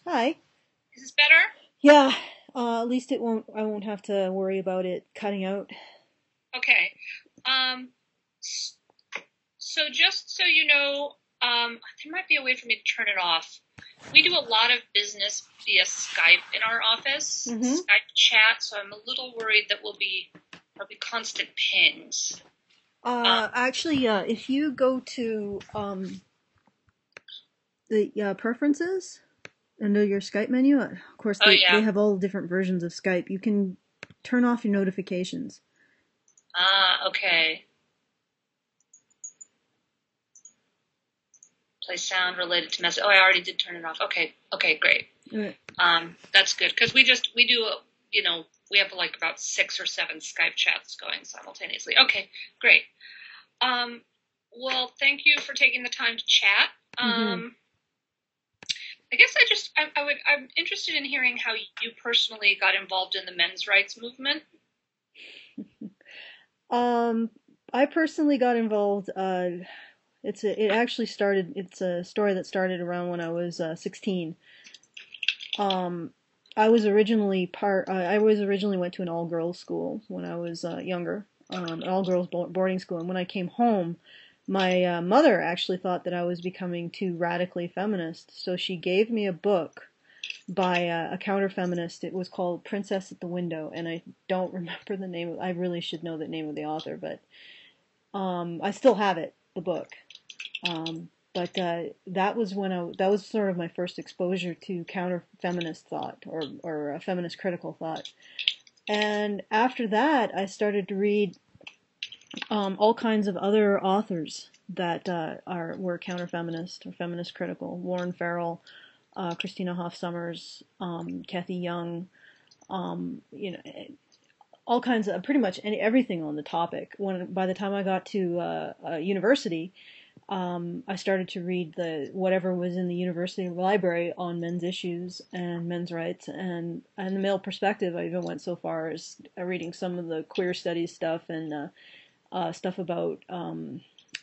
Hi. Is this better? Yeah, at least I won't have to worry about it cutting out. Okay. Um, s- so just so you know, there might be a way for me to turn it off. We do a lot of business via Skype in our office, Mm-hmm. Skype chat, so I'm a little worried that there'll be constant pings. Um, Actually, if you go to the preferences under your Skype menu, of course oh they yeah. have all different versions of Skype. You can turn off your notifications. Okay. Play sound related to message. Oh, I already did turn it off. Okay. Okay, great. Right. That's good because we do we have like about 6 or 7 Skype chats going simultaneously. Okay, great. Um, well, thank you for taking the time to chat. Mm-hmm. I guess I'm interested in hearing how you personally got involved in the men's rights movement. Um, I personally got involved. It actually started. It's a story that started around when I was 16. Um, I was originally went to an all girls school when I was younger, an all girls boarding school. And when I came home, my mother actually thought that I was becoming too radically feminist, so she gave me a book by a counter feminist. It was called Princess at the Window, and I don't remember the name. I really should know the name of the author, but I still have it, the book. But that was sort of my first exposure to counter feminist thought or feminist critical thought. And after that, I started to read all kinds of other authors that were counter feminist or feminist critical. Warren Farrell, Christina Hoff Sommers, Kathy Young, you know, all kinds of pretty much everything on the topic. When by the time I got to university, I started to read the whatever was in the university library on men's issues and men's rights and the male perspective. I even went so far as reading some of the queer studies stuff and stuff about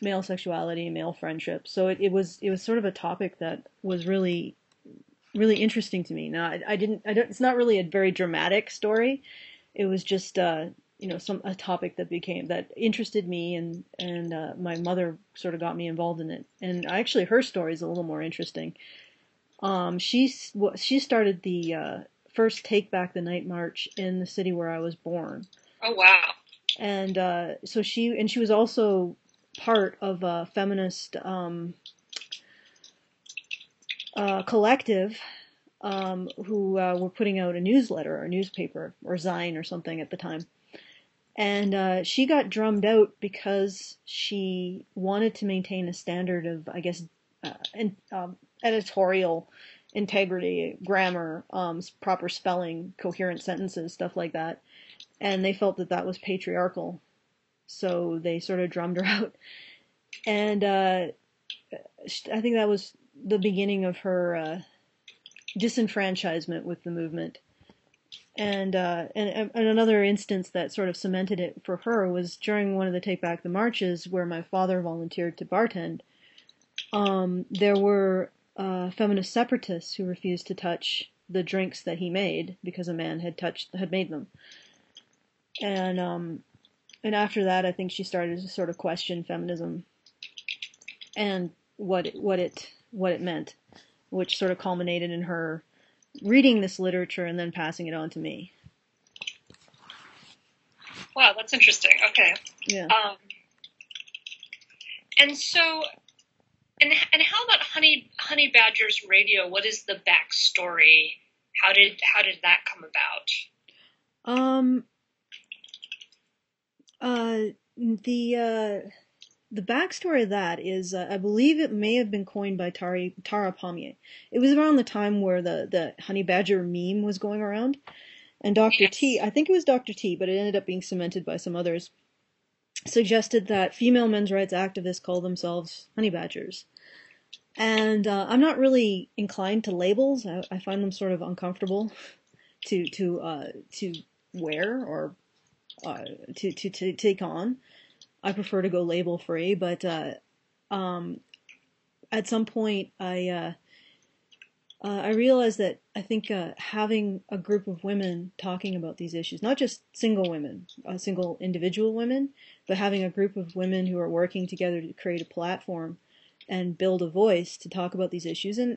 male sexuality and male friendship. So it was sort of a topic that was really interesting to me. Now I don't, it's not really a very dramatic story. It was just some a topic that became that interested me, and my mother sort of got me involved in it. And actually, her story is a little more interesting. She started the first Take Back the Night March in the city where I was born, Oh wow. and she was also part of a feminist collective who were putting out a newsletter or a newspaper or Zine or something at the time. And she got drummed out because she wanted to maintain a standard of, I guess, editorial integrity, grammar, proper spelling, coherent sentences, stuff like that. And they felt that that was patriarchal. So they sort of drummed her out. And I think that was the beginning of her disenfranchisement with the movement. And another instance that sort of cemented it for her was during one of the Take Back the Marches where my father volunteered to bartend. There were feminist separatists who refused to touch the drinks that he made because a man had made them. And after that, I think she started to sort of question feminism and what it meant, which sort of culminated in her reading this literature and then passing it on to me. Wow, that's interesting. Okay. Yeah. Um, and so and how about Honey Badger's radio? What is the backstory? How did that come about? Um, Uh, the the backstory of that is, I believe it may have been coined by Tara Pommier. It was around the time where the honey badger meme was going around, and Dr. T, Yes. I think it was Dr. T, but it ended up being cemented by some others, suggested that female men's rights activists call themselves honey badgers. And I'm not really inclined to labels. I find them sort of uncomfortable to wear or to take on. I prefer to go label free, but um, at some point I realized that I think having a group of women talking about these issues, not just single women, single individual women, but having a group of women who are working together to create a platform and build a voice to talk about these issues, and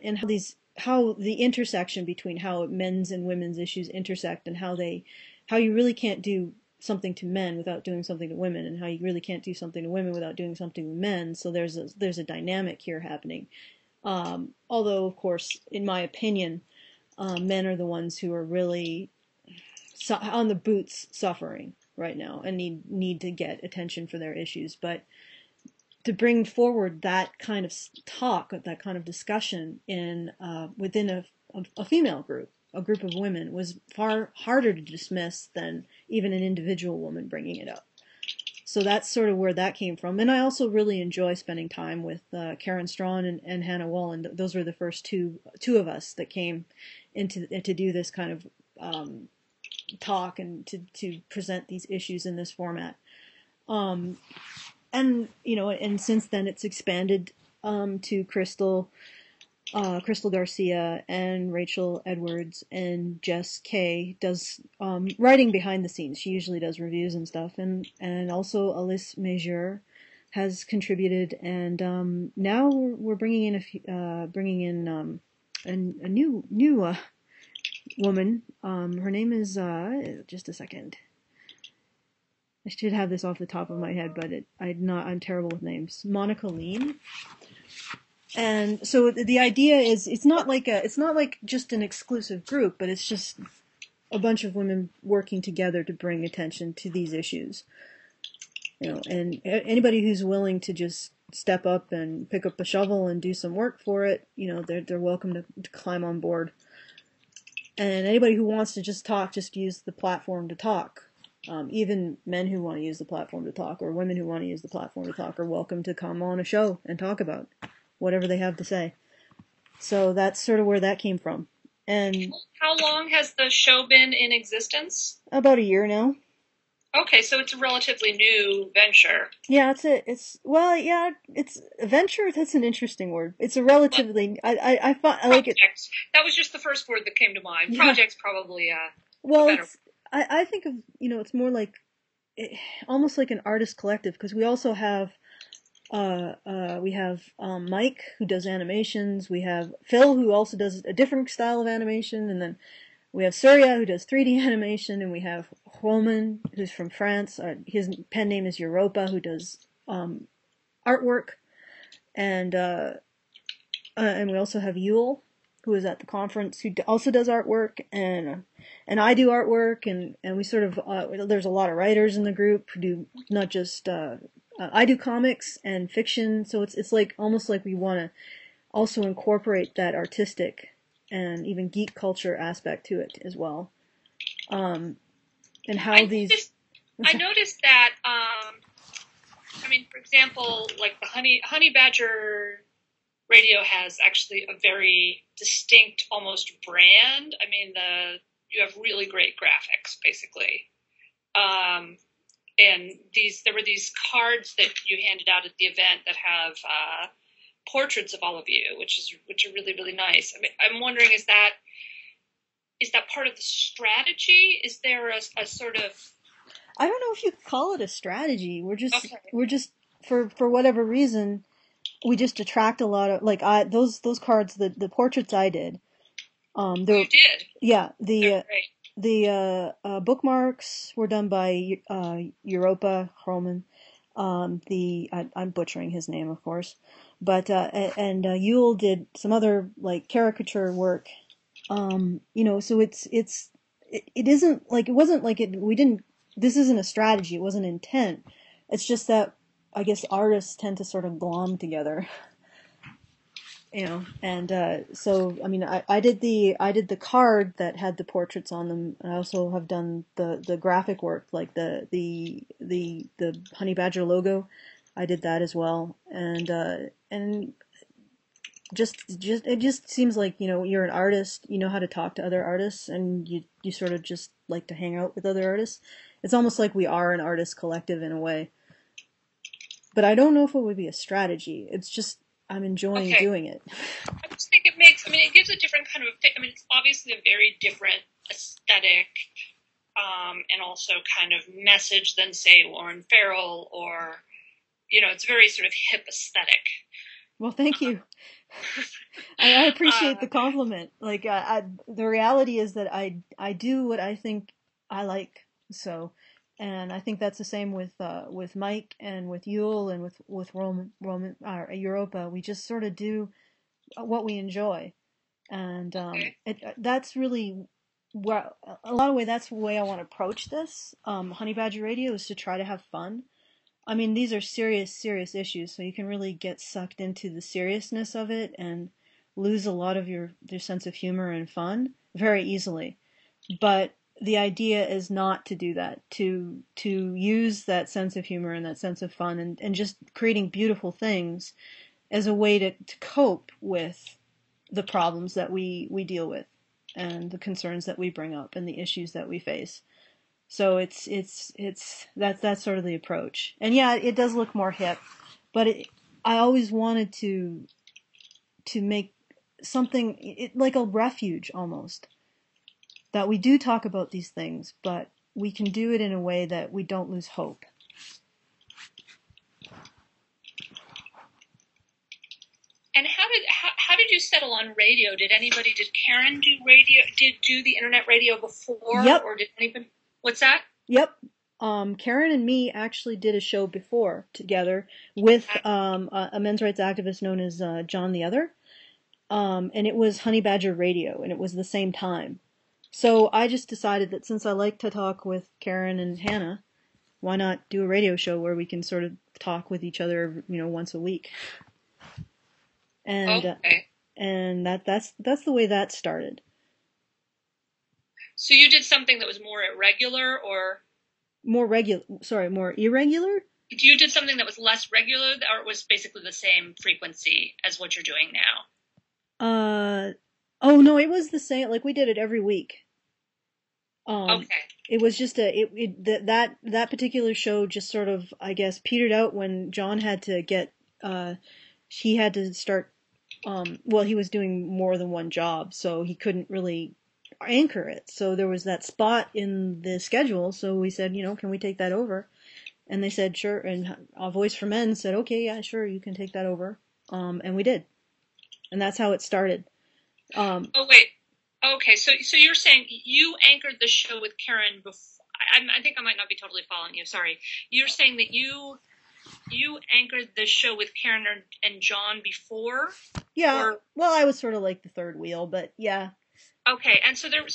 how the intersection between how men's and women's issues intersect, and how you really can't do something to men without doing something to women, and how you really can't do something to women without doing something to men. So there's a dynamic here happening. Although, of course, in my opinion, men are the ones who are really on the boots suffering right now and need to get attention for their issues. But to bring forward that kind of talk, that kind of discussion in within a female group, a group of women, was far harder to dismiss than even an individual woman bringing it up. So that's sort of where that came from. And I also really enjoy spending time with Karen Strawn and Hannah Wallen. Those were the first two of us that came into to do this kind of talk and to present these issues in this format. And and since then it's expanded to Crystal Garcia and Rachel Edwards, and Jess Kay does writing behind the scenes. She usually does reviews and stuff, and also Alice Major has contributed, and now we're bringing in a new woman. Her name is just a second. I should have this off the top of my head, but I'm terrible with names. Monica Lean. And so the idea is it's not like just an exclusive group, but it's just a bunch of women working together to bring attention to these issues. And anybody who's willing to just step up and pick up a shovel and do some work for it, they're welcome to climb on board. And anybody who wants to just talk, just use the platform to talk. Even men who want to use the platform to talk, or women who want to use the platform to talk, are welcome to come on a show and talk about whatever they have to say. So that's sort of where that came from. And how long has the show been in existence? About a year now. Okay, so it's a relatively new venture. Yeah, it's a venture. That's an interesting word. It's a relatively. I like it. That was just the first word that came to mind. Yeah. Project's probably a better. I think of it's more like almost like an artist collective, because we also have Mike, who does animations. We have Phil, who also does a different style of animation, and then we have Surya, who does 3D animation, and we have Roman, who's from France. His pen name is Europa, who does artwork, and we also have Yule, who is at the conference, who also does artwork, and I do artwork, and we sort of there's a lot of writers in the group who do not just I do comics and fiction, so it's like almost like we want to also incorporate that artistic and even geek culture aspect to it as well. And how I noticed that for example, like the Honey Badger Radio has actually a very distinct, almost brand. You have really great graphics, basically. And there were these cards that you handed out at the event that have portraits of all of you, which are really, really nice. I'm wondering, is that part of the strategy? Is there a sort of... I don't know if you could call it a strategy. We're just for whatever reason, we just attract a lot of those cards, the portraits I did. You did? Yeah, the bookmarks were done by Europa Hroman. I'm butchering his name, of course, but and Yule did some other caricature work. So it isn't like, it wasn't like it. We didn't. This isn't a strategy. It wasn't intent. It's just that I guess artists tend to sort of glom together. And so I did the card that had the portraits on them. I also have done the graphic work, like the Honey Badger logo. I did that as well, and just it just seems like you're an artist, you know how to talk to other artists, and you sort of just like to hang out with other artists. It's almost like we are an artist collective in a way. But I don't know if it would be a strategy. It's just I'm enjoying Okay. doing it. I just think it makes, I mean, it gives a different kind of, I mean, it's obviously a very different aesthetic, and also kind of message than, say, Lauren Farrell or, it's very sort of hip aesthetic. Well, thank you. I appreciate Uh, the compliment. Like, the reality is that I do what I think I like. So, and I think that's the same with Mike and with Yule and with Roman Europa. We just sort of do what we enjoy, and okay. that's really where a lot of way that's the way I want to approach this. Honey Badger Radio is to try to have fun. I mean, these are serious issues, so you can really get sucked into the seriousness of it and lose a lot of your sense of humor and fun very easily. But the idea is not to do that, to use that sense of humor and that sense of fun and just creating beautiful things as a way to cope with the problems that we deal with and the concerns that we bring up and the issues that we face. So it's that's sort of the approach. And yeah, it does look more hip, but I always wanted to make something like a refuge almost, that we do talk about these things, but we can do it in a way that we don't lose hope. And how did you settle on radio? Did Karen do radio? Did do the internet radio before, Yep, or did anybody? What's that? yep. Karen and me actually did a show before together with a men's rights activist known as John the Other. And it was Honey Badger Radio, and it was the same time. So I just decided that since I like to talk with Karen and Hannah, why not do a radio show where we can sort of talk with each other, once a week? And Okay. and that's the way that started. So you did something that was more irregular, or More irregular. you did something that was less regular, or it was basically the same frequency as what you're doing now? Uh, oh no, it was the same. Like we did it every week. Um, Okay. it was just that particular show just sort of, I guess, petered out when John had to get he had to start well, he was doing more than one job, so he couldn't really anchor it. So there was that spot in the schedule, so we said, can we take that over? And they said sure, and a Voice for Men said, okay, yeah, sure, you can take that over. And we did. And that's how it started. Oh wait. Okay. So you're saying you anchored the show with Karen before? I think I might not be totally following you. Sorry. You're saying that you anchored the show with Karen and John before? Yeah, Or well, I was sort of like the third wheel, but yeah. okay. And so that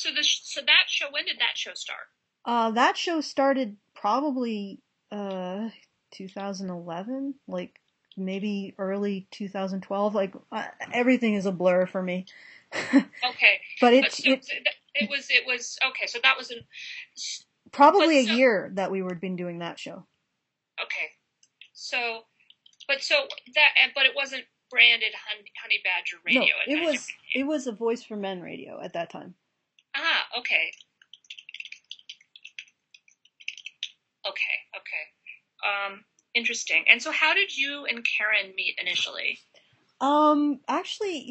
show, when did that show start? That show started probably 2011, like maybe early 2012. Like everything is a blur for me. Okay. But It was okay. So that was but probably a so year that we were been doing that show. okay. So but it wasn't branded Honey Badger No, Radio. It kind of just it became, was a Voice for Men radio at that time. okay. Okay. Interesting. And so how did you and Karen meet initially? Actually,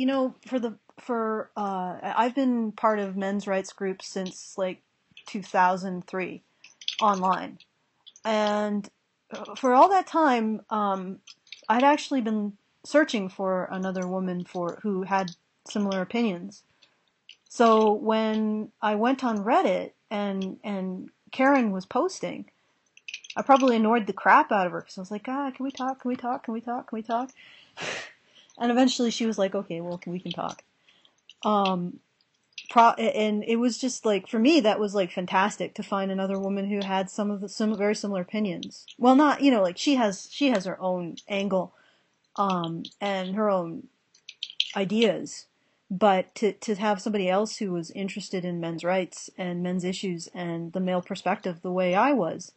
I've been part of men's rights groups since like 2003 online. And for all that time, I'd actually been searching for another woman who had similar opinions. So when I went on Reddit and Karen was posting, I probably annoyed the crap out of her because I was like, can we talk? Can we talk? Can we talk? Can we talk? And eventually she was like, okay, well, we can talk. Um, and it was just like, for me, that was like fantastic to find another woman who had some very similar opinions. Well, not, like she has her own angle, and her own ideas, but to have somebody else who was interested in men's rights and men's issues and the male perspective the way I was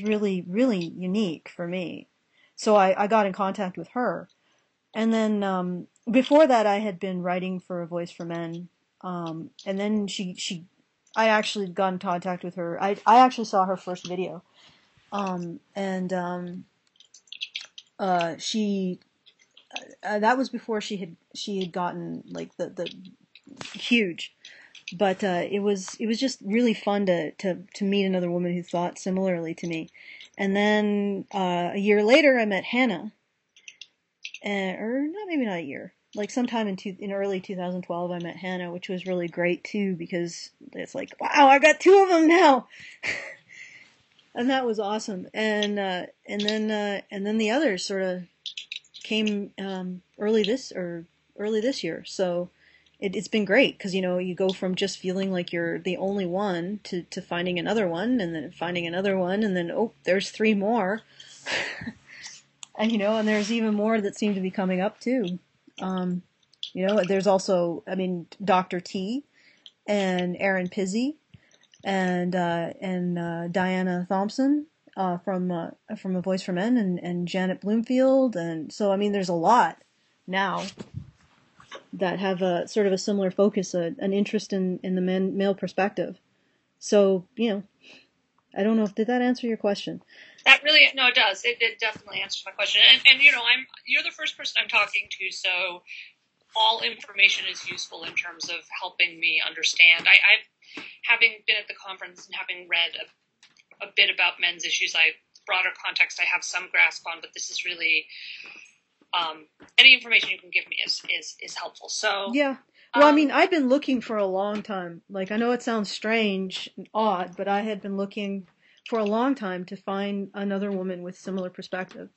really, really unique for me. So I got in contact with her. And then before that, I had been writing for A Voice for Men. And then I actually got in contact with her. I actually saw her first video. And she that was before she had gotten like the huge. But it was just really fun to meet another woman who thought similarly to me. And then a year later, I met Hannah, or not, maybe not a year, like sometime in early 2012, I met Hannah, which was really great too, because it's like, wow, I got two of them now. And that was awesome. And then the others sort of came early this year. So it's been great because, you know, you go from just feeling like you're the only one to finding another one, and then finding another one, and then, oh, there's three more. And, you know, and there's even more that seem to be coming up too. Um, you know, there's also, I mean, Dr. T and Aaron Pizzi and Diana Thompson from A Voice for Men, and Janet Bloomfield. And so, I mean, there's a lot now that have a sort of a similar focus, an interest in the male perspective. So, you know, I don't know if, did that answer your question? That really, no, it does. It definitely answers my question. And you know, you're the first person I'm talking to, so all information is useful in terms of helping me understand. I've having been at the conference and having read a bit about men's issues, broader context I have some grasp on, but this is really any information you can give me is helpful. So yeah. Well, I mean, I've been looking for a long time. Like, I know it sounds strange and odd, but I had been looking for a long time to find another woman with similar perspective.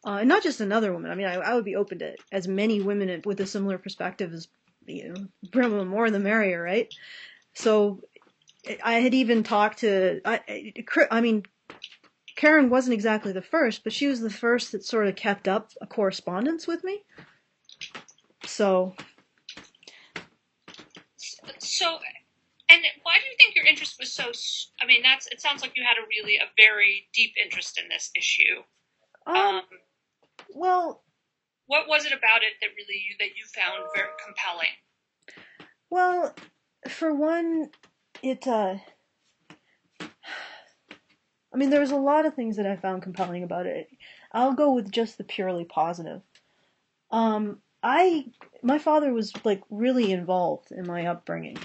And not just another woman. I mean, I would be open to as many women with a similar perspective as, you know, the more the merrier, right? So I had even talked to, I mean, Karen wasn't exactly the first, but she was the first that sort of kept up a correspondence with me. So, and why do you think your interest was so? I mean, it sounds like you had a very deep interest in this issue. Well, what was it about it that you found very compelling? Well, for one, I mean, there was a lot of things that I found compelling about it. I'll go with just the purely positive. My father was like really involved in my upbringing.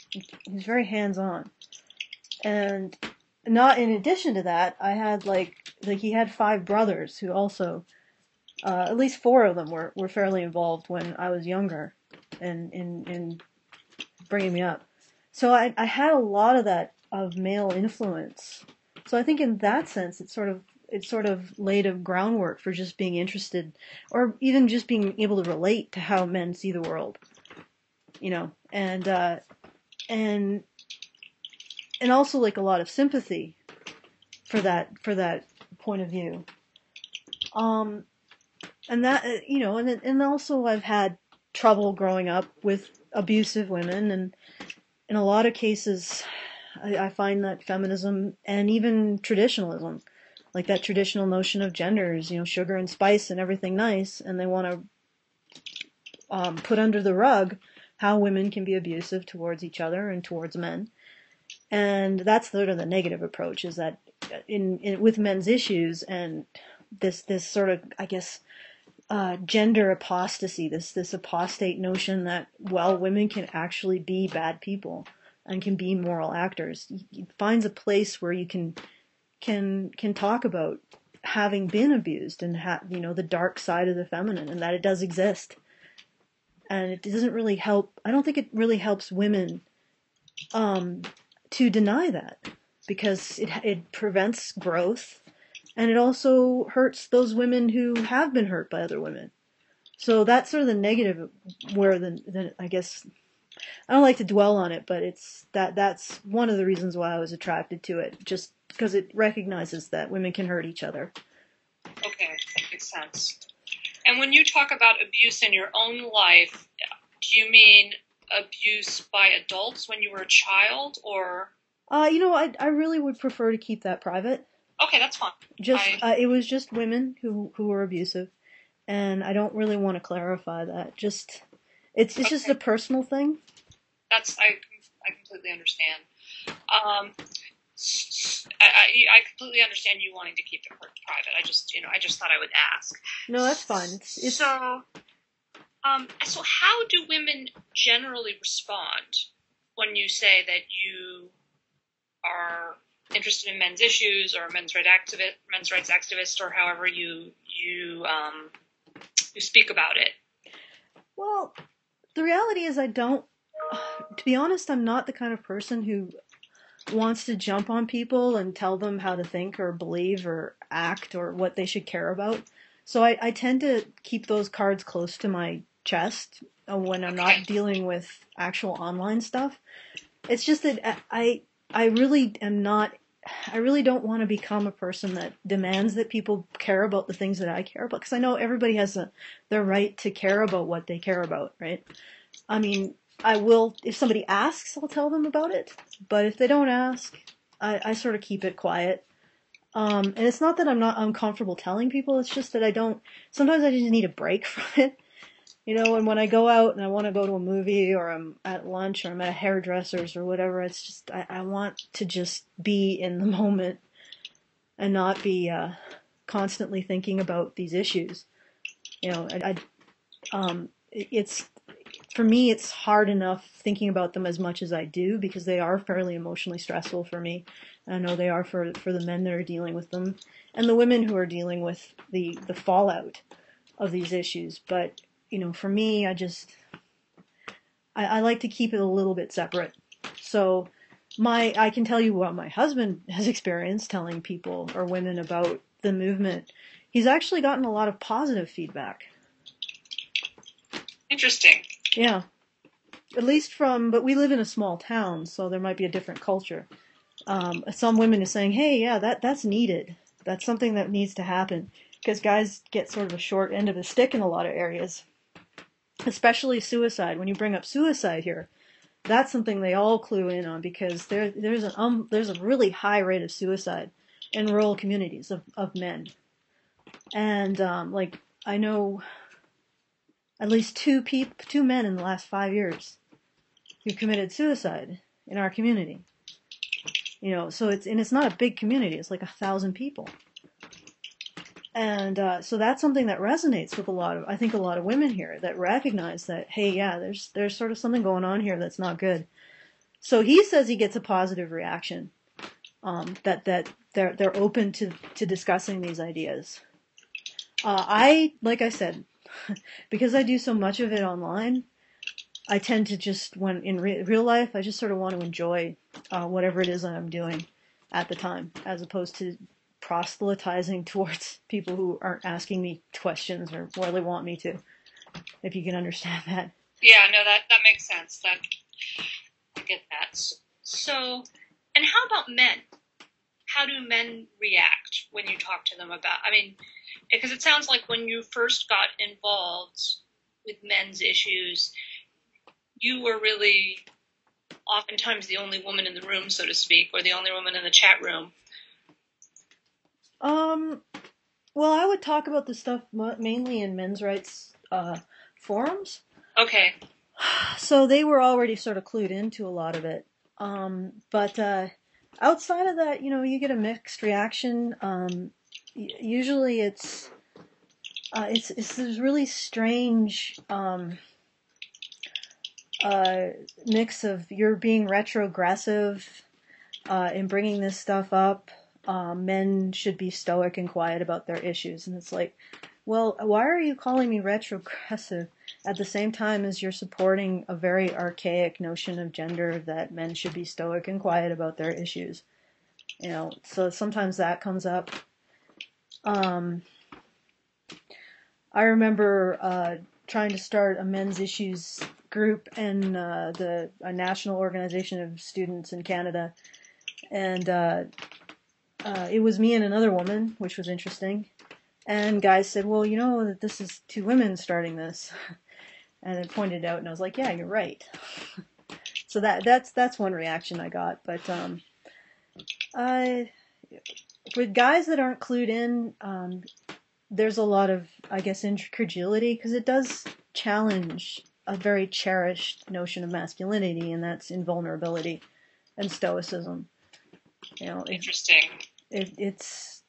He was very hands-on. And not in addition to that, I had he had five brothers who also, at least four of them were fairly involved when I was younger in bringing me up. So I had a lot of that, of male influence. So I think in that sense, it sort of laid a groundwork for just being interested, or even just being able to relate to how men see the world, you know, and also like a lot of sympathy for that point of view. And that, you know, and also I've had trouble growing up with abusive women, and in a lot of cases, I find that feminism and even traditionalism, like that traditional notion of genders, you know, sugar and spice and everything nice, and they want to put under the rug how women can be abusive towards each other and towards men. And that's sort of the negative approach, is that with men's issues and this sort of, I guess, gender apostasy, this apostate notion that, well, women can actually be bad people and can be moral actors. It finds a place where you can talk about having been abused and you know, the dark side of the feminine, and that it does exist. And it doesn't really help. I don't think it really helps women to deny that, because it prevents growth, and it also hurts those women who have been hurt by other women. So that's sort of the negative, where I guess, I don't like to dwell on it, but that's one of the reasons why I was attracted to it, just because it recognizes that women can hurt each other. Okay, that makes sense. And when you talk about abuse in your own life, do you mean abuse by adults when you were a child, or? You know, I really would prefer to keep that private. Okay, that's fine. It was just women who were abusive, and I don't really want to clarify that. It's okay. Just a personal thing. I completely understand. I completely understand you wanting to keep it private. I just thought I would ask. No, that's fine. So how do women generally respond when you say that you are interested in men's issues or men's rights activist, or however you speak about it? Well, the reality is to be honest, I'm not the kind of person who wants to jump on people and tell them how to think or believe or act or what they should care about. So I tend to keep those cards close to my chest when I'm not dealing with actual online stuff. It's just that I really am not. I really don't want to become a person that demands that people care about the things that I care about, because I know everybody has their right to care about what they care about, right? I mean, I will, if somebody asks, I'll tell them about it. But if they don't ask, I sort of keep it quiet. And it's not that I'm not uncomfortable telling people, it's just that sometimes I just need a break from it. And when I go out and I want to go to a movie, or I'm at lunch, or I'm at a hairdresser's or whatever, it's just, I want to just be in the moment and not be constantly thinking about these issues. It's, for me, it's hard enough thinking about them as much as I do, because they are fairly emotionally stressful for me. And I know they are for the men that are dealing with them, and the women who are dealing with the fallout of these issues. But for me, I like to keep it a little bit separate. So I can tell you what my husband has experienced telling people or women about the movement. He's actually gotten a lot of positive feedback. Interesting. Yeah. At least but we live in a small town, so there might be a different culture. Some women are saying, hey, yeah, that's needed. That's something that needs to happen. Because guys get sort of a short end of the stick in a lot of areas. Especially suicide. When you bring up suicide here, that's something they all clue in on, because there's a really high rate of suicide in rural communities of men. And I know at least two men in the last 5 years who committed suicide in our community. So it's not a big community. It's like 1,000 people. And so that's something that resonates with a lot of women here, that recognize that, hey, yeah, there's sort of something going on here that's not good. So he says he gets a positive reaction, that they're open to discussing these ideas. Like I said, because I do so much of it online, I tend to just, when in real life, I just sort of want to enjoy whatever it is that I'm doing at the time, as opposed to proselytizing towards people who aren't asking me questions or really want me to, if you can understand that. Yeah, no, that makes sense. I get that. So, and how about men? How do men react when you talk to them about, because it sounds like when you first got involved with men's issues, you were really oftentimes the only woman in the room, so to speak, or the only woman in the chat room. Well, I would talk about this stuff mainly in men's rights forums. Okay. So they were already sort of clued into a lot of it. But outside of that, you get a mixed reaction. Usually it's this really strange mix of, you're being retrogressive in bringing this stuff up. Men should be stoic and quiet about their issues. And it's like, well, why are you calling me retrogressive at the same time as you're supporting a very archaic notion of gender, that men should be stoic and quiet about their issues? So sometimes that comes up. I remember trying to start a men's issues group in a national organization of students in Canada. And it was me and another woman, which was interesting. And guys said, well, that this is two women starting this. And it pointed out, and I was like, yeah, you're right. So that's one reaction I got. But with guys that aren't clued in, there's a lot of, I guess, incredulity, because it does challenge a very cherished notion of masculinity, and that's invulnerability and stoicism. You know, Interesting. it's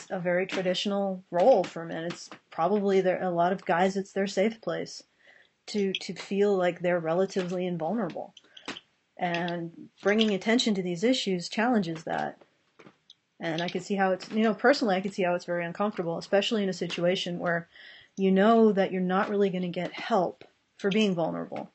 a very traditional role for men. It's probably there a lot of guys. It's their safe place to feel like they're relatively invulnerable, and bringing attention to these issues challenges that. And I can see how it's, personally, I can see how it's very uncomfortable, especially in a situation where you know that you're not really going to get help for being vulnerable.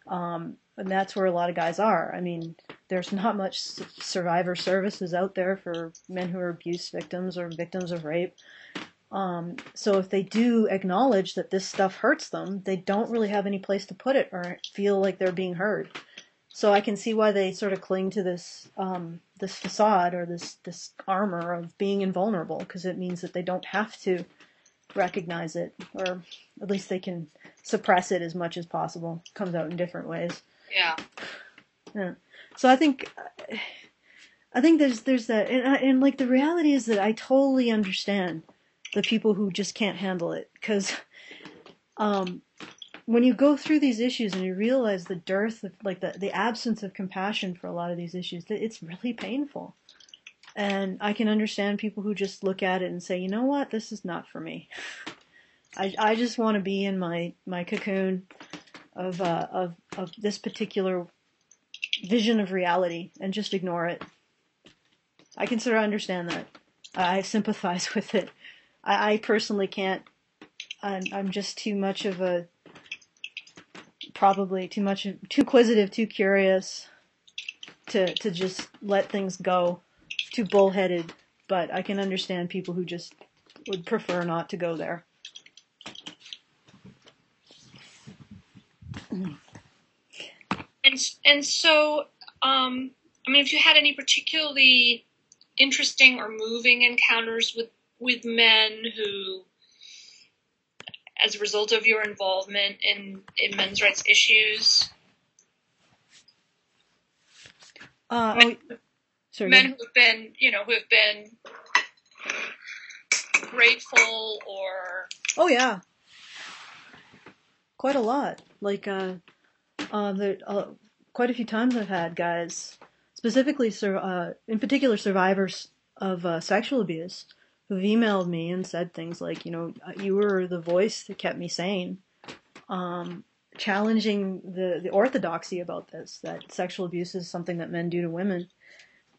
And that's where a lot of guys are. I mean, there's not much survivor services out there for men who are abuse victims or victims of rape. So if they do acknowledge that this stuff hurts them, they don't really have any place to put it or feel like they're being heard. So I can see why they sort of cling to this this facade or this armor of being invulnerable, because it means that they don't have to recognize it, or at least they can suppress it as much as possible. It comes out in different ways. Yeah. So I think there's that, and like the reality is that I totally understand the people who just can't handle it, because when you go through these issues and you realize the dearth of, like, the absence of compassion for a lot of these issues, it's really painful. And I can understand people who just look at it and say, you know what, this is not for me. I just want to be in my cocoon of this particular vision of reality and just ignore it. I can sort of understand that. I sympathize with it. I personally can't. I'm just too much of a, probably too inquisitive, too curious to just let things go, too bullheaded. But I can understand people who just would prefer not to go there. And so, I mean, have you had any particularly interesting or moving encounters with men who, as a result of your involvement in men's rights issues, men who have been, who have been grateful or... Oh yeah, quite a lot. Like quite a few times I've had guys, specifically in particular survivors of sexual abuse, who've emailed me and said things like, you were the voice that kept me sane, challenging the orthodoxy about this, that sexual abuse is something that men do to women,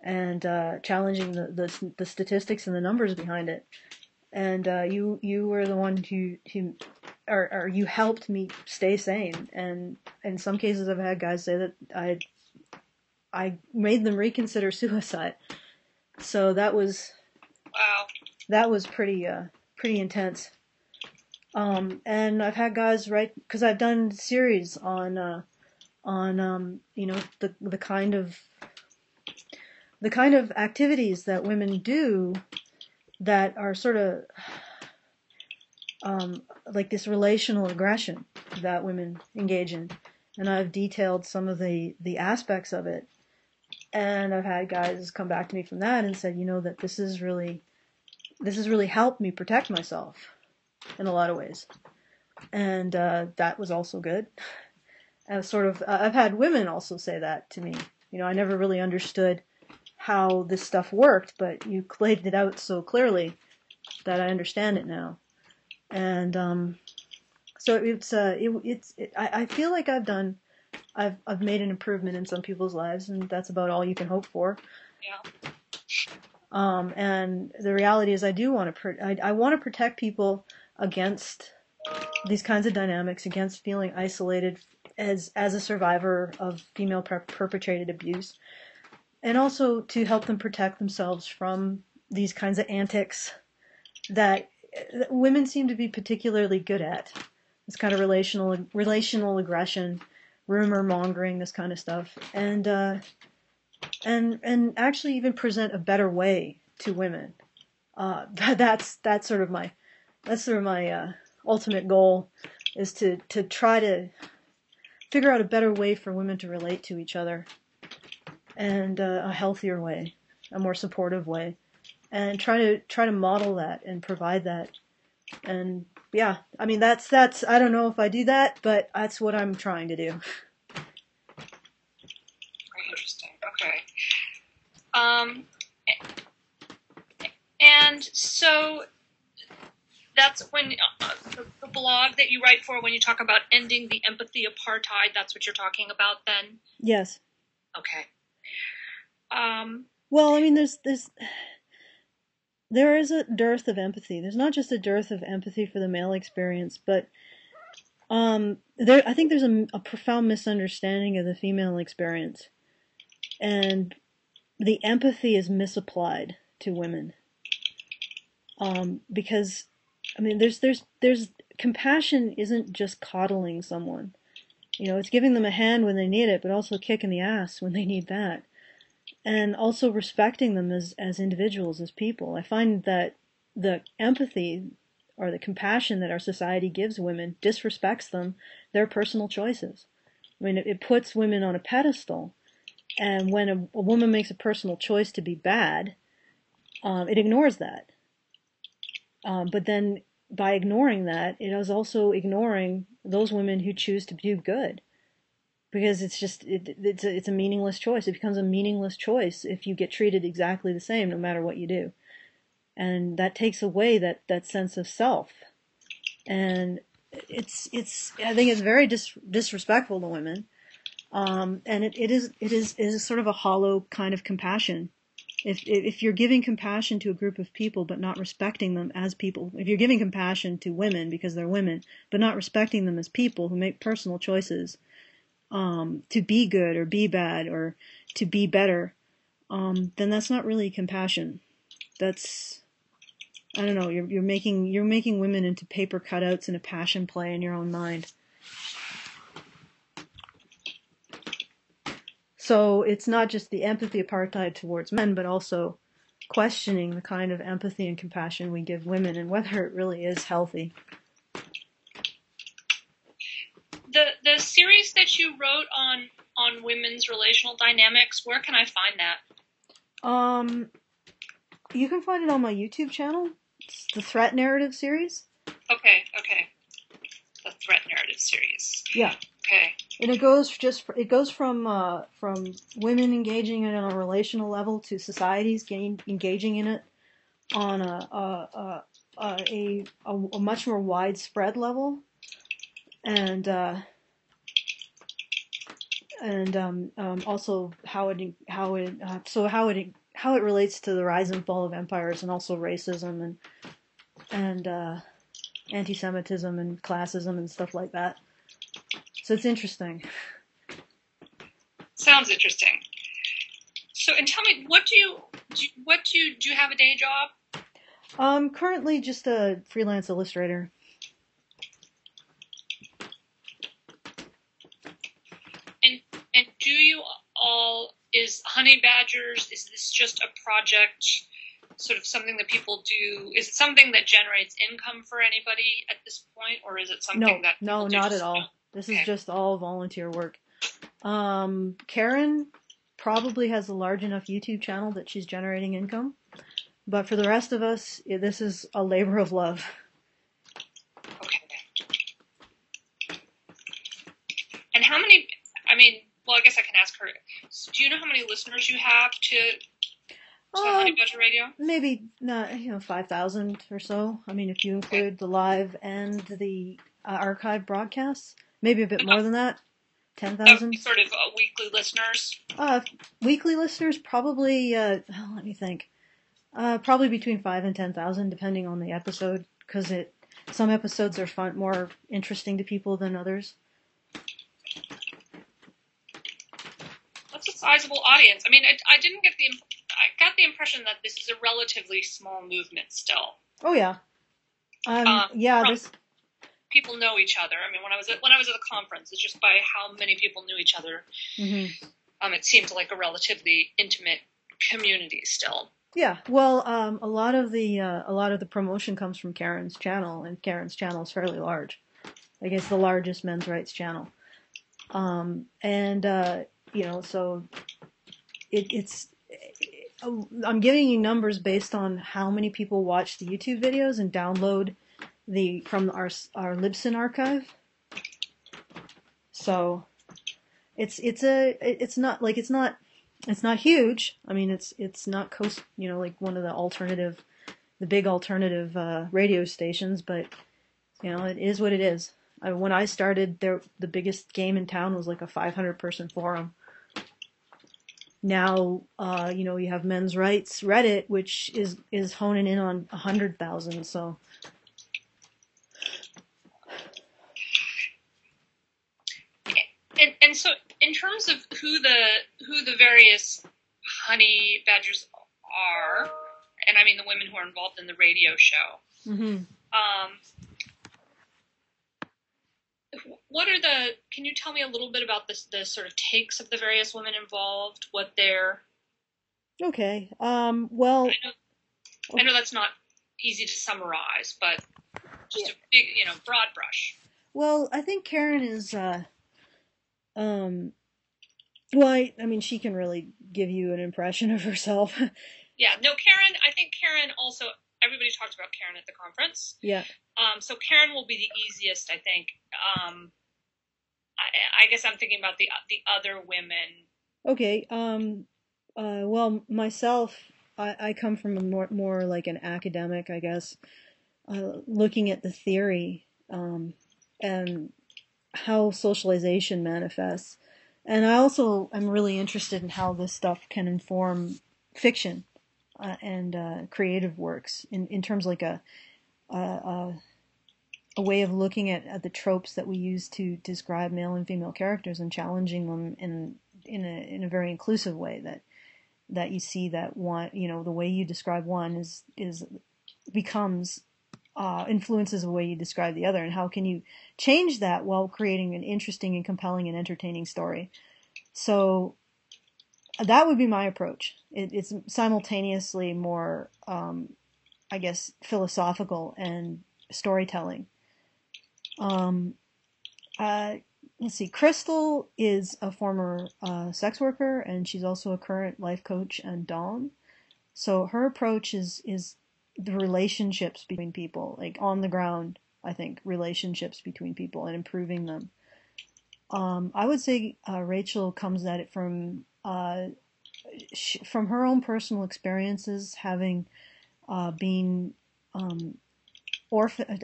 and challenging the statistics and the numbers behind it. And you were the one who or you helped me stay sane. And in some cases, I've had guys say that I made them reconsider suicide. So that was pretty intense. And I've had guys write, because I've done series on the kind of activities that women do that are sort of like this relational aggression that women engage in, and I've detailed some of the aspects of it. And I've had guys come back to me from that and said, that this has really helped me protect myself in a lot of ways. And that was also good. And I've had women also say that to me. I never really understood how this stuff worked, but you laid it out so clearly that I understand it now. And so I feel like I've made an improvement in some people's lives, and that's about all you can hope for. Yeah. And the reality is, I want to protect people against these kinds of dynamics, against feeling isolated as a survivor of female perpetrated abuse, and also to help them protect themselves from these kinds of antics that women seem to be particularly good at. This kind of relational aggression, rumor mongering, this kind of stuff, and actually even present a better way to women. That's sort of my ultimate goal, is to try to figure out a better way for women to relate to each other, and a healthier way, a more supportive way, and try to model that and provide that. And yeah, I mean, that's I don't know if I do that, but that's what I'm trying to do. Very interesting. Okay. Um, and so that's when the blog that you write for, when you talk about ending the empathy apartheid, that's what you're talking about then? Yes. Okay. Well, I mean, there is a dearth of empathy. There's not just a dearth of empathy for the male experience, but I think there's a profound misunderstanding of the female experience, and the empathy is misapplied to women. Because, I mean, there's compassion isn't just coddling someone. You know, it's giving them a hand when they need it, but also a kick in the ass when they need that. And also respecting them as individuals, as people. I find that the empathy or the compassion that our society gives women disrespects them, their personal choices. I mean, it puts women on a pedestal, and when a woman makes a personal choice to be bad, it ignores that. But then by ignoring that, it is also ignoring those women who choose to do good. Because it's a meaningless choice. It becomes a meaningless choice if you get treated exactly the same no matter what you do. And that takes away that sense of self. And I think it's very disrespectful to women. And it is sort of a hollow kind of compassion. If you're giving compassion to a group of people but not respecting them as people, if you're giving compassion to women because they're women but not respecting them as people who make personal choices to be good or be bad or to be better, then that's not really compassion. That's, I don't know, you're making women into paper cutouts in a passion play in your own mind. So it's not just the empathy apartheid towards men, but also questioning the kind of empathy and compassion we give women and whether it really is healthy. The series that you wrote on women's relational dynamics, where can I find that? You can find it on my YouTube channel. It's the Threat Narrative series. Okay. The Threat Narrative series. Yeah. Okay. And it goes from women engaging in it on a relational level to societies engaging in it on a much more widespread level, and also how it relates to the rise and fall of empires, and also racism and anti-Semitism and classism and stuff like that. So it's interesting. Sounds interesting. So, and tell me, do you have a day job? Currently just a freelance illustrator. And do you all, is Honey Badgers, is this just a project, sort of something that people do? Is it something that generates income for anybody at this point, or is it something that No, not at all. This is just all volunteer work. Karen probably has a large enough YouTube channel that she's generating income. But for the rest of us, this is a labor of love. Okay. And how many, I mean, well, I guess I can ask her, do you know how many listeners you have to Honey Badger Radio? Maybe, 5,000 or so. I mean, if you include the live and the archive broadcasts, maybe a bit more than that. 10,000. Sort of weekly listeners? Weekly listeners, probably, let me think. Probably between 5 and 10,000, depending on the episode, because some episodes are more interesting to people than others. That's a sizable audience. I mean, I got the impression that this is a relatively small movement still. Oh yeah, people know each other. I mean, when I was at the conference, it's just by how many people knew each other. Mm-hmm. It seemed like a relatively intimate community still. Yeah, well, a lot of the promotion comes from Karen's channel, and Karen's channel is fairly large. I guess the largest men's rights channel. So I'm giving you numbers based on how many people watch the YouTube videos and download from our Libsyn archive. So it's not It's not huge. I mean, it's not coast, like one of the big alternative radio stations, but it is what it is. When I started there, the biggest game in town was like a 500 person forum. Now, you have Men's Rights Reddit, which is honing in on 100,000. So And so in terms of who the various honey badgers are, and I mean the women who are involved in the radio show. mm-hmm. What are can you tell me a little bit about the sort of takes of the various women involved, what they're... Okay. Well, I know that's not easy to summarize, but just a big, broad brush. well, I think Karen is, um, well, I mean, she can really give you an impression of herself. Yeah, no, Karen, I think Karen also, everybody talked about Karen at the conference. Yeah. So Karen will be the easiest, I think. I guess I'm thinking about the other women. Okay. Well, myself, I come from a more like an academic, I guess, looking at the theory, and how socialization manifests. And I also am really interested in how this stuff can inform fiction, and creative works in terms like a, a way of looking at the tropes that we use to describe male and female characters and challenging them in a very inclusive way, that you see that one, the way you describe one is becomes influences the way you describe the other, and how can you change that while creating an interesting and compelling and entertaining story. So that would be my approach. It's simultaneously more, I guess, philosophical and storytelling. Um, let's see. Crystal is a former sex worker, and she's also a current life coach and dom. So her approach is the relationships between people, like on the ground. I think relationships between people and improving them. I would say Rachel comes at it from her own personal experiences, having been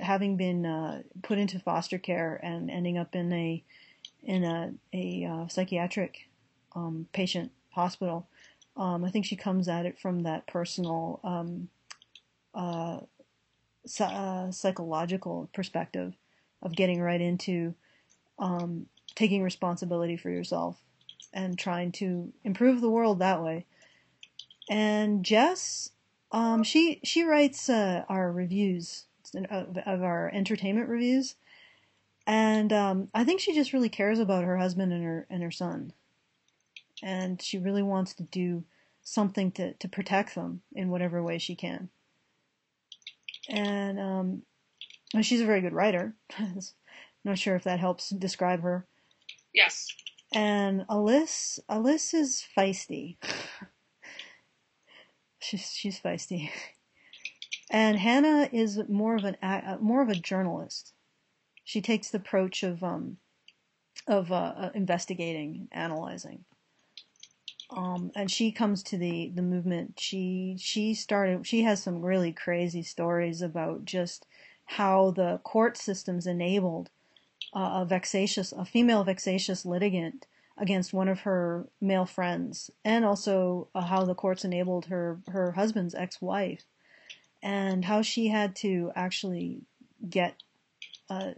having been put into foster care and ending up in a psychiatric patient hospital. I think she comes at it from that personal uh, psychological perspective of getting right into taking responsibility for yourself and trying to improve the world that way. And Jess, she writes our reviews of our entertainment reviews, and I think she just really cares about her husband and her son, and she really wants to do something to protect them in whatever way she can. And she's a very good writer. I'm not sure if that helps describe her. Yes. And Alice is feisty. She's feisty. And Hannah is more of a journalist. She takes the approach of investigating, analyzing. And she comes to the movement. She has some really crazy stories about just how the court systems enabled a female vexatious litigant against one of her male friends, and also how the courts enabled her husband's ex-wife, and how she had to actually get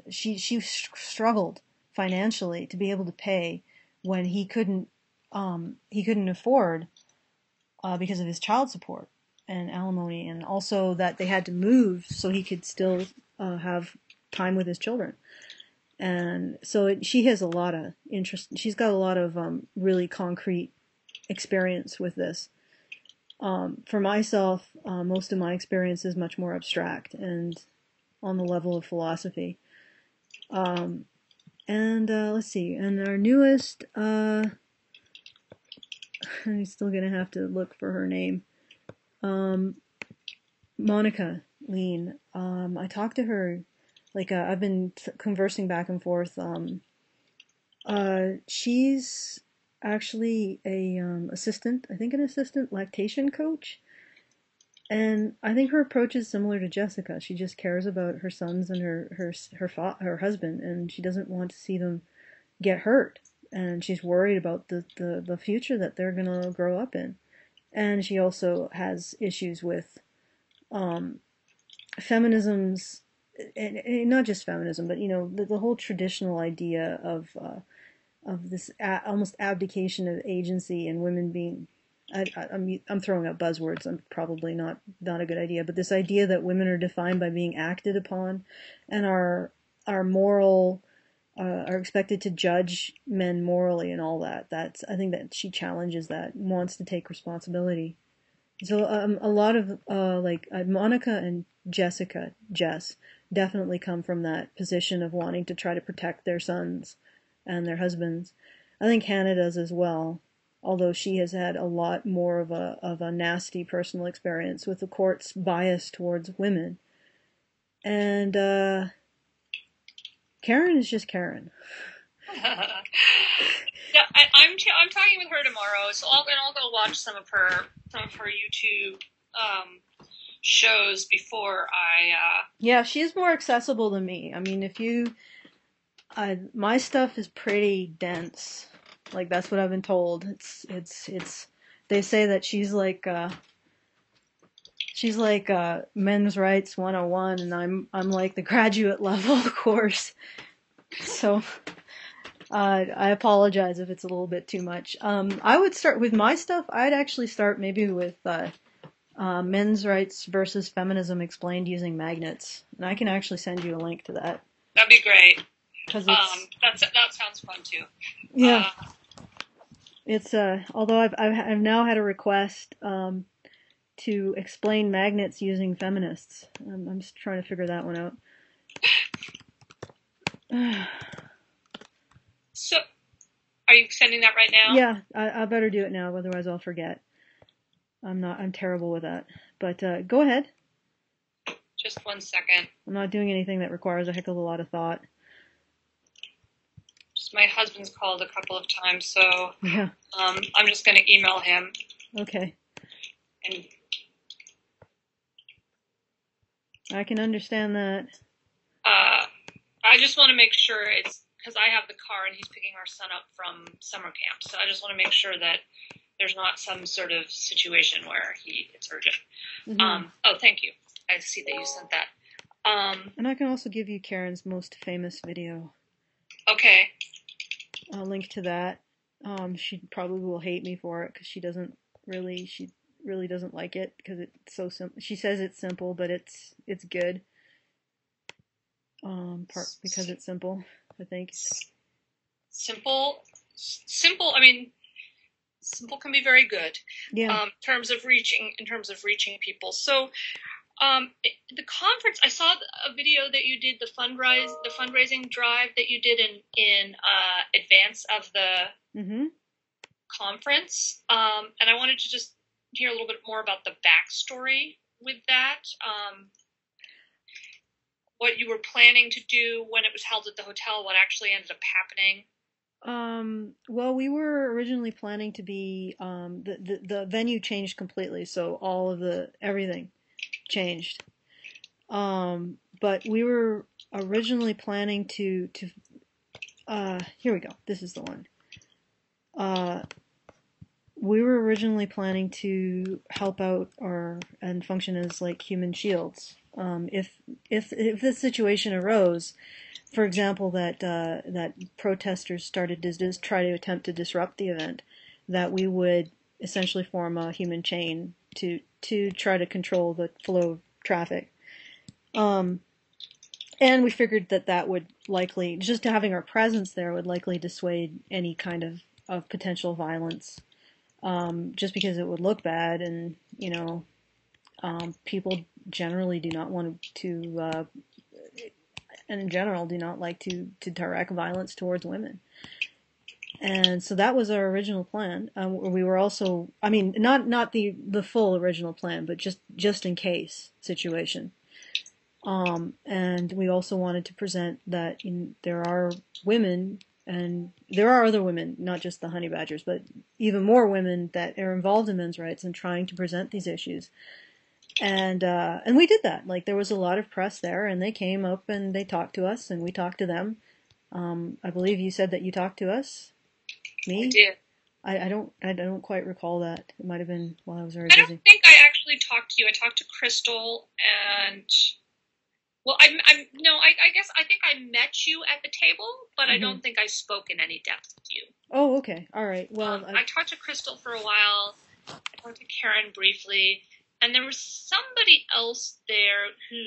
she struggled financially to be able to pay when he couldn't afford because of his child support and alimony, and also that they had to move so he could still have time with his children. And so she has a lot of interest. She's got a lot of really concrete experience with this. For myself, most of my experience is much more abstract and on the level of philosophy. And let's see. And our newest, I'm still gonna have to look for her name. Monica Lean. I talked to her. Like I've been conversing back and forth. She's actually a assistant, I think an assistant lactation coach. And I think her approach is similar to Jessica. She just cares about her sons and her husband, and she doesn't want to see them get hurt. And she's worried about the future that they're gonna grow up in. And she also has issues with um, feminism's, and not just feminism, but the whole traditional idea of this almost abdication of agency and women being. I'm throwing out buzzwords. I'm probably not a good idea, but this idea that women are defined by being acted upon, and are moral, are expected to judge men morally and all that. I think that she challenges that, wants to take responsibility. So a lot of Monica and Jess, definitely come from that position of wanting to try to protect their sons and their husbands. I think Hannah does as well, although she has had a lot more of a nasty personal experience with the court's bias towards women. And Karen is just Karen. Yeah, I'm talking with her tomorrow, so I'll go watch some of her YouTube shows before I. Yeah, she's more accessible than me. I mean, my stuff is pretty dense. Like, that's what I've been told. It's. They say that she's like men's rights 101, and I'm like the graduate level course. So I apologize if it's a little bit too much. I would start with my stuff. I'd actually start maybe with men's rights versus feminism explained using magnets, and I can actually send you a link to that. That'd be great. 'Cause that sounds fun too. Yeah. It's although I've now had a request to explain magnets using feminists. I'm just trying to figure that one out. So, are you sending that right now? Yeah, I better do it now, otherwise I'll forget. I'm terrible with that. But go ahead. Just 1 second. I'm not doing anything that requires a heck of a lot of thought. Just my husband's called a couple of times, so yeah. I'm just going to email him. Okay. And I can understand that. I just want to make sure it's because I have the car and he's picking our son up from summer camp, so I just want to make sure that there's not some sort of situation where it's urgent. Mm-hmm. Oh, thank you. I see that you sent that. And I can also give you Karen's most famous video. Okay. I'll link to that. She probably will hate me for it because she really doesn't like it because it's so simple. She says it's simple, but it's good. Because it's simple, I think. Simple. I mean, simple can be very good. Yeah. In terms of reaching people. So, the conference, I saw a video that you did, the fundraising drive that you did in advance of the conference, and I wanted to just hear a little bit more about the backstory with that. What you were planning to do when it was held at the hotel, what actually ended up happening. Well, we were originally planning to be the venue changed completely, so all of everything changed. But we were originally planning to here we go. This is the one. We were originally planning to help out and function as like human shields. If this situation arose, for example, that protesters started to just try to attempt to disrupt the event, that we would essentially form a human chain to try to control the flow of traffic. And we figured that would likely, just having our presence there would likely dissuade any kind of potential violence, just because it would look bad, and people generally do not want to and in general do not like to direct violence towards women. And so that was our original plan. We were also, I mean, not the full original plan, but just in case situation. And we also wanted to present that there are women And there are other women, not just the honey badgers, but even more women that are involved in men's rights and trying to present these issues. And we did that. Like there was a lot of press there, and they came up and they talked to us, and we talked to them. I believe you said that you talked to us. I Me? did. I don't quite recall that. It might have been while I was very I busy. don't think I actually talked to you. I talked to Crystal and well, I'm no, I guess I think I met you at the table, but I don't think I spoke in any depth with you. Oh, okay. All right. Well, I talked to Crystal for a while. I talked to Karen briefly, and there was somebody else there who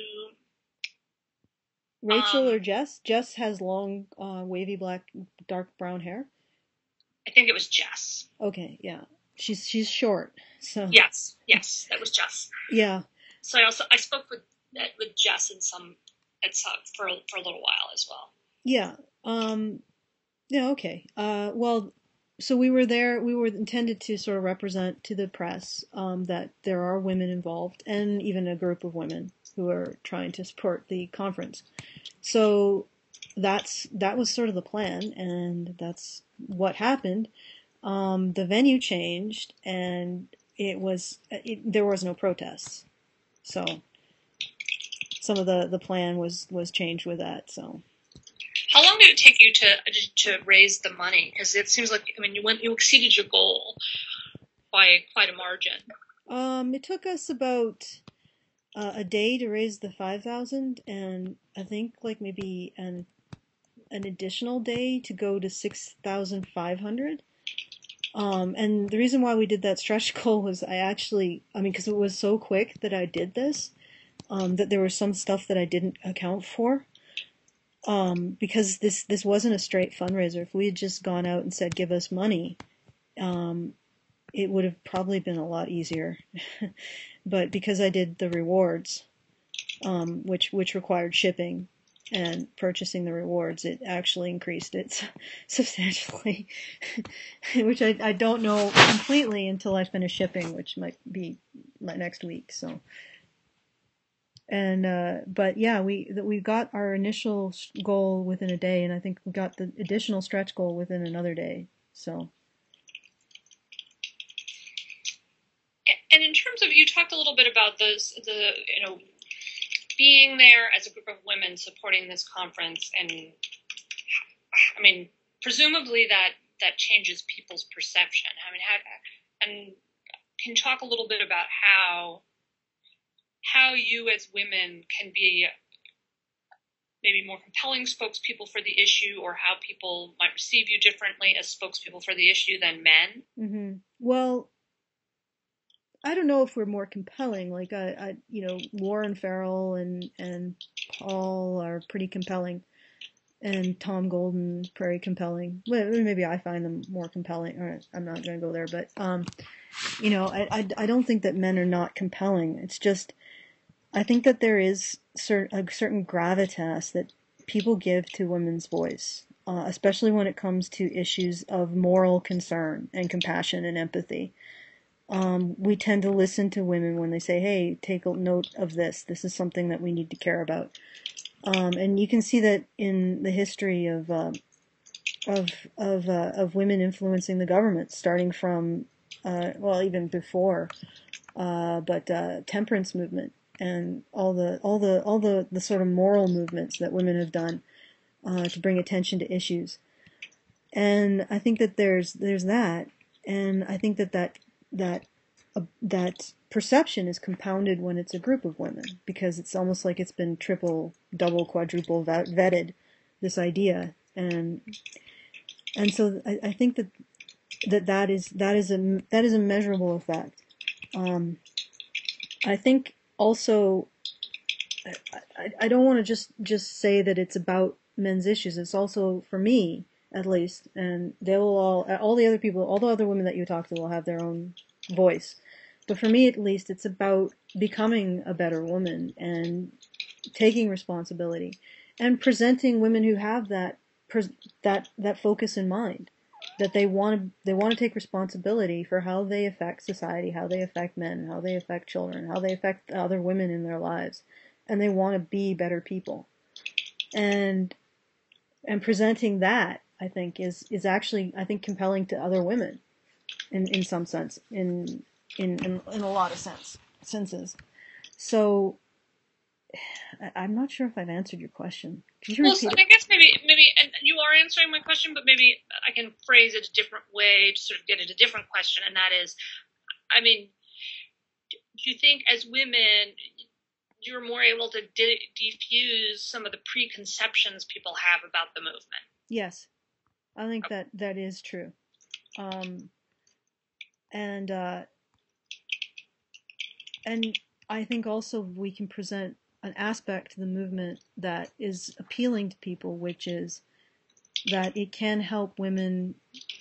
Rachel or Jess? Jess has long, wavy black, dark brown hair. I think it was Jess. Okay, yeah. She's short, so Yes, that was Jess. yeah. So I spoke with Jess for a little while as well. Yeah. Yeah, okay. Well, so we were there. We were intended to sort of represent to the press that there are women involved, and even a group of women who are trying to support the conference. So that was sort of the plan, and that's what happened. The venue changed, and there was no protests. So some of the plan was changed with that. So how long did it take you to raise the money? Because it seems like you exceeded your goal by quite a margin. It took us about a day to raise the 5,000, and I think like maybe an additional day to go to 6,500. And the reason why we did that stretch goal was because it was so quick that I did this, that there was some stuff that I didn't account for. Because this wasn't a straight fundraiser. If we had just gone out and said, give us money, it would have probably been a lot easier. But because I did the rewards, which required shipping and purchasing the rewards, it actually increased it substantially, which I don't know completely until I finish shipping, which might be next week. So, but yeah, we got our initial goal within a day, and I think we got the additional stretch goal within another day. So. And in terms of, you talked a little bit about being there as a group of women supporting this conference, and I mean, presumably that changes people's perception. I mean, and can you talk a little bit about how you as women can be maybe more compelling spokespeople for the issue, or how people might receive you differently as spokespeople for the issue than men? Mm-hmm. Well, I don't know if we're more compelling. Like Warren Farrell and Paul are pretty compelling, and Tom Golden very compelling. Well, maybe I find them more compelling. Or I'm not going to go there, but I don't think that men are not compelling. It's just I think that there is a certain gravitas that people give to women's voice, especially when it comes to issues of moral concern and compassion and empathy. We tend to listen to women when they say, "Hey, take a note of this. This is something that we need to care about." And you can see that in the history of women influencing the government, starting from even before, but temperance movement and all the sort of moral movements that women have done to bring attention to issues. And I think that there's that, and I think that perception is compounded when it's a group of women, because it's almost like it's been triple, double, quadruple vetted, this idea, and so I think that is a measurable effect. I think also I don't want to just say that it's about men's issues. It's also, for me at least, and they will all the other people, all the other women that you talk to will have their own voice. But for me, at least, it's about becoming a better woman and taking responsibility and presenting women who have that focus in mind, that they want to take responsibility for how they affect society, how they affect men, how they affect children, how they affect other women in their lives, and they want to be better people. And presenting that, I think is actually, I think, compelling to other women in some sense, in a lot of senses. So I'm not sure if I've answered your question. Could you Well, so repeat it? I guess maybe, and you are answering my question, but maybe I can phrase it a different way to sort of get at a different question, and that is, I mean, do you think as women you're more able to defuse some of the preconceptions people have about the movement? Yes, I think that is true. Um, and and I think also we can present an aspect to the movement that is appealing to people, which is that it can help women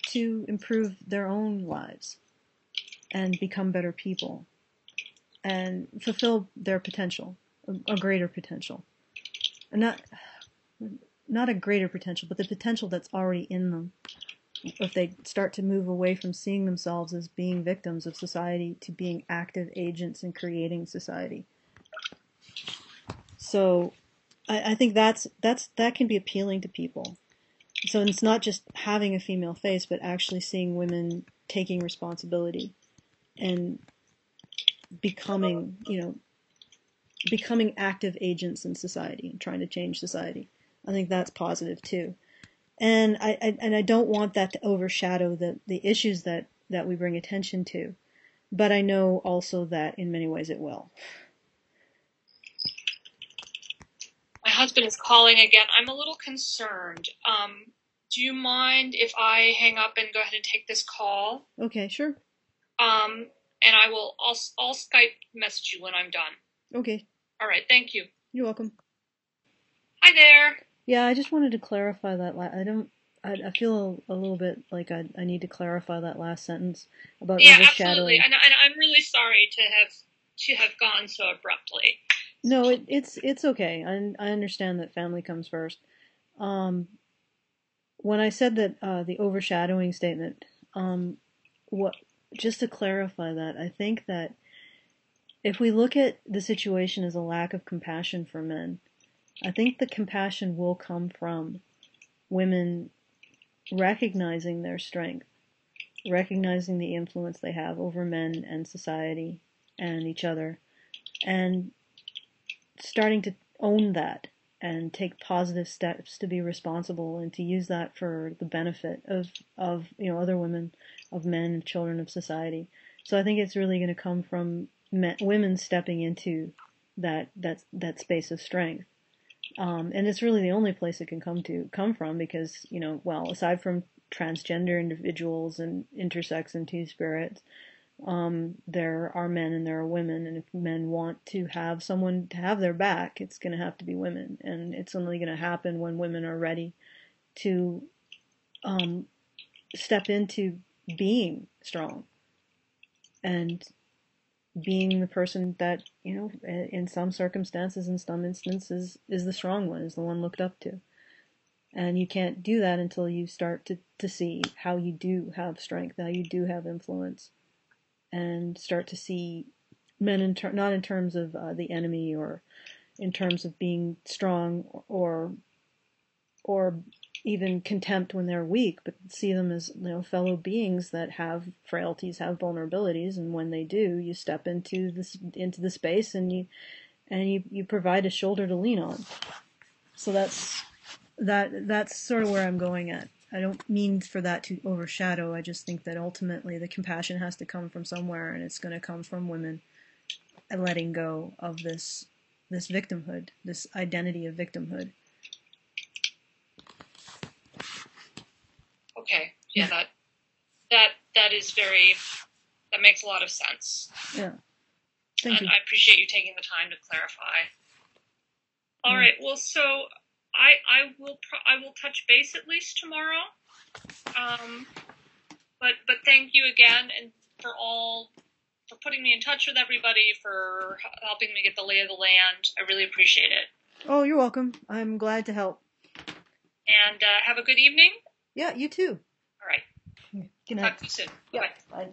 to improve their own lives and become better people and fulfill their potential, a greater potential. And not a greater potential, but the potential that's already in them. If they start to move away from seeing themselves as being victims of society to being active agents in creating society. So I think that can be appealing to people. So it's not just having a female face, but actually seeing women taking responsibility and becoming, becoming active agents in society and trying to change society. I think that's positive too. And I don't want that to overshadow the issues that we bring attention to. But I know also that in many ways it will. My husband is calling again. I'm a little concerned. Do you mind if I hang up and go ahead and take this call? Okay, sure. And I'll Skype message you when I'm done. Okay. All right, thank you. You're welcome. Hi there. Yeah, I just wanted to clarify that. I feel a little bit like I need to clarify that last sentence about absolutely. overshadowing. And I'm really sorry to have gone so abruptly. No, it's okay. I understand that family comes first. When I said that the overshadowing statement, what just to clarify that, I think that if we look at the situation as a lack of compassion for men, I think the compassion will come from women recognizing their strength, recognizing the influence they have over men and society and each other, and starting to own that and take positive steps to be responsible and to use that for the benefit of other women, of men, of children, of society. So I think it's really going to come from women stepping into that space of strength. And it's really the only place it can come from because, aside from transgender individuals and intersex and two-spirits, there are men and there are women, and if men want to have someone to have their back, it's going to have to be women, and it's only going to happen when women are ready to step into being strong and being the person that, in some circumstances, in some instances, is the strong one, is the one looked up to. And you can't do that until you start to see how you do have strength, how you do have influence, and start to see men not in terms of the enemy or in terms of being strong or even contempt when they're weak, but see them as fellow beings that have frailties, have vulnerabilities, and when they do, you step into the space and you provide a shoulder to lean on. So that's sort of where I'm going at. I don't mean for that to overshadow. I just think that ultimately the compassion has to come from somewhere, and it's going to come from women letting go of this victimhood, this identity of victimhood. Okay. Yeah, that is that makes a lot of sense. Yeah. Thank you. I appreciate you taking the time to clarify. All right. Well, so I will touch base at least tomorrow. But thank you again and for putting me in touch with everybody, for helping me get the lay of the land. I really appreciate it. Oh, you're welcome. I'm glad to help. And have a good evening. Yeah, you too. All right. Good night. Talk to you soon. Yeah. Bye. Bye.